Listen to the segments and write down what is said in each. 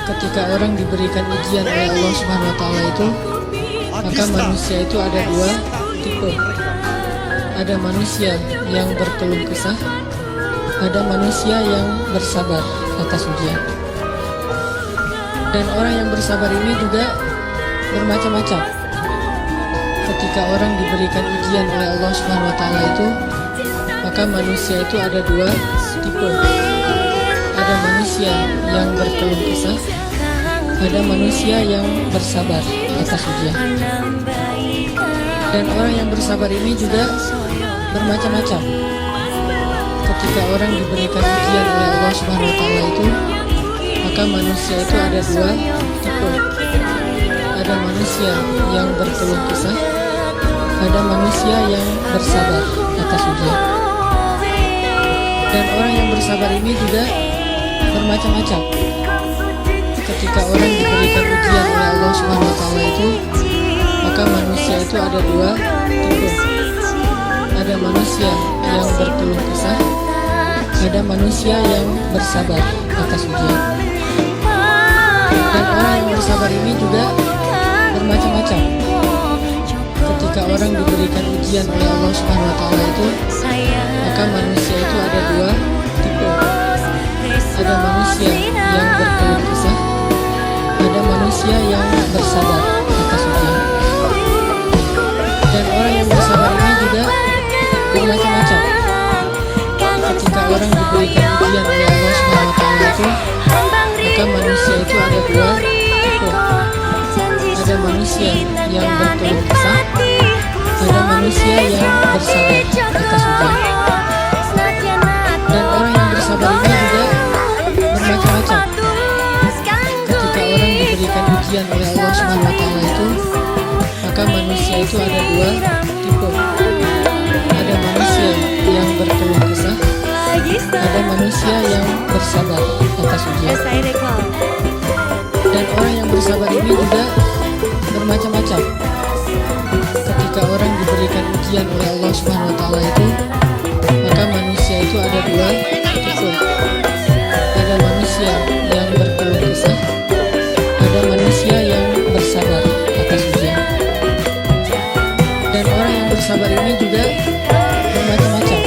Ketika orang diberikan ujian oleh Allah Subhanahu wa Ta'ala itu, maka manusia itu ada dua tipe. Ada manusia yang berkeluh kesah, ada manusia yang bersabar atas ujian. Dan orang yang bersabar ini juga bermacam-macam. Ketika orang diberikan ujian oleh Allah Subhanahu wa Ta'ala itu, maka manusia itu ada dua tipe. Ada manusia yang berkeluh kesah, ada manusia yang bersabar atas ujian. Dan orang yang bersabar ini juga bermacam-macam. Ketika orang diberikan ujian oleh Allah Subhanahu wa Ta'ala itu, maka manusia itu ada dua tipe. Ada manusia yang berkeluh kesah, ada manusia yang bersabar atas ujian. Dan orang yang bersabar ini juga bermacam-macam. Ketika orang diberikan ujian oleh Allah Subhanahu wa Ta'ala itu, maka manusia itu ada dua tipe. Ada manusia yang berkeluh kesah, ada manusia yang bersabar atas ujian. Dan orang yang bersabar ini juga bermacam-macam. Ketika orang diberikan ujian oleh Allah Subhanahu wa Ta'ala itu, maka manusia itu ada dua tipe. Ada manusia yang berkeluh kesah, ada manusia yang bersabar atas ujian. Dan orang yang bersabar ini juga bermacam-macam. Ketika orang diberikan ujian oleh Allah Subhanahu wa Ta'ala itu, maka manusia itu ada dua tipe. Ada manusia yang berkeluh kesah, ada manusia yang bersabar atas ujian. Dan orang yang bersabar ini juga bermacam-macam. Ketika orang diberikan ujian oleh Allah Subhanahu wa Ta'ala itu, maka manusia itu ada dua tipe. Ada manusia yang berkeluh kesah, ada manusia yang bersabar atas ujian. Dan orang yang bersabar ini juga bermacam-macam. Ketika orang diberikan ujian oleh Allah Subhanahu wa Ta'ala itu, maka manusia itu ada dua tipe. Ada manusia yang berkeluh kesah, ada manusia yang bersabar atas ujian. Dan orang yang bersabar ini juga bermacam-macam. Ketika orang diberikan ujian oleh Allah Subhanahu wa Ta'ala itu, maka manusia itu ada dua tipe. Ada manusia yang berkeluh kesah, ada manusia yang bersabar atas ujian. Dan orang yang bersabar ini juga bermacam-macam.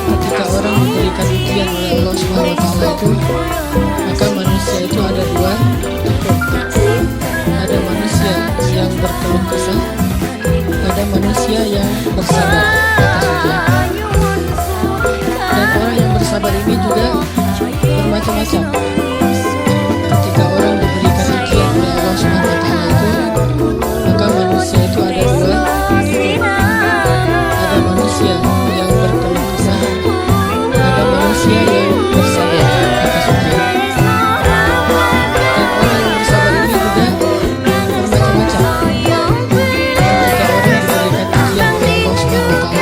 Ketika orang diberikan ujian oleh Allah Subhanahu wa Ta'ala itu, maka manusia itu ada dua tipe. Ada manusia yang berkeluh kesah, ada manusia yang bersabar atas ujian. Dan orang yang bersabar ini juga bermacam-macam. Ketika orang diberikan ujian oleh Allah Subhanahu wa Ta'ala itu, maka manusia itu ada dua tipe. Ada manusia yang berkeluh kesah, ada manusia yang bersabar atas ujian. Dan orang yang bersabar ini juga bermacam-macam. Ketika orang diberikan ujian oleh Allah Subhanahu wa Ta'ala itu,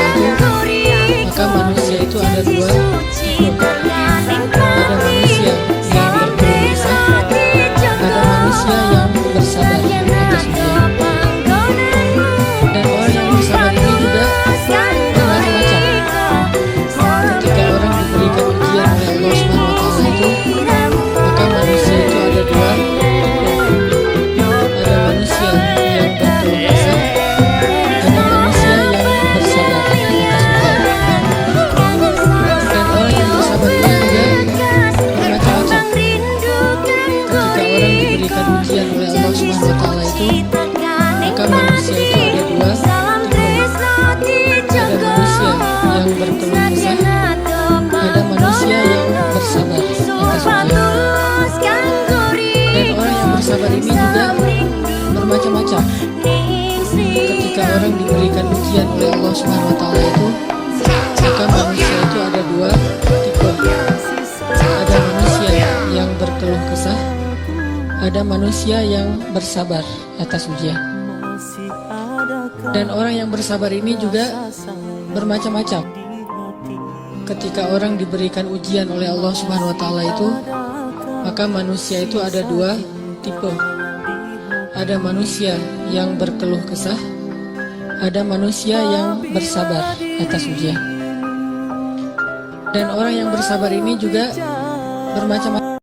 maka manusia itu ada dua tipe. Ada manusia yang berkeluh kesah, ada manusia yang bersabar atas ujian. Dan orang yang bersabar ini juga bermacam-macam. Ketika orang diberikan ujian oleh Allah Subhanahu wa Ta'ala itu, maka manusia itu ada dua tipe. Ada manusia yang berkeluh kesah, ada manusia yang bersabar atas ujian. Dan orang yang bersabar ini juga bermacam-macam. Ketika orang diberikan ujian oleh Allah Subhanahu wa Ta'ala itu, maka manusia itu ada dua tipe. Ada manusia yang berkeluh kesah, ada manusia yang bersabar atas ujian. Dan orang yang bersabar ini juga bermacam-macam. Ketika orang diberikan ujian oleh Allah Subhanahu wa Ta'ala itu, maka manusia itu ada dua tipe. Ada manusia yang berkeluh kesah, ada manusia yang bersabar atas ujian. Dan orang yang bersabar ini juga bermacam-macam.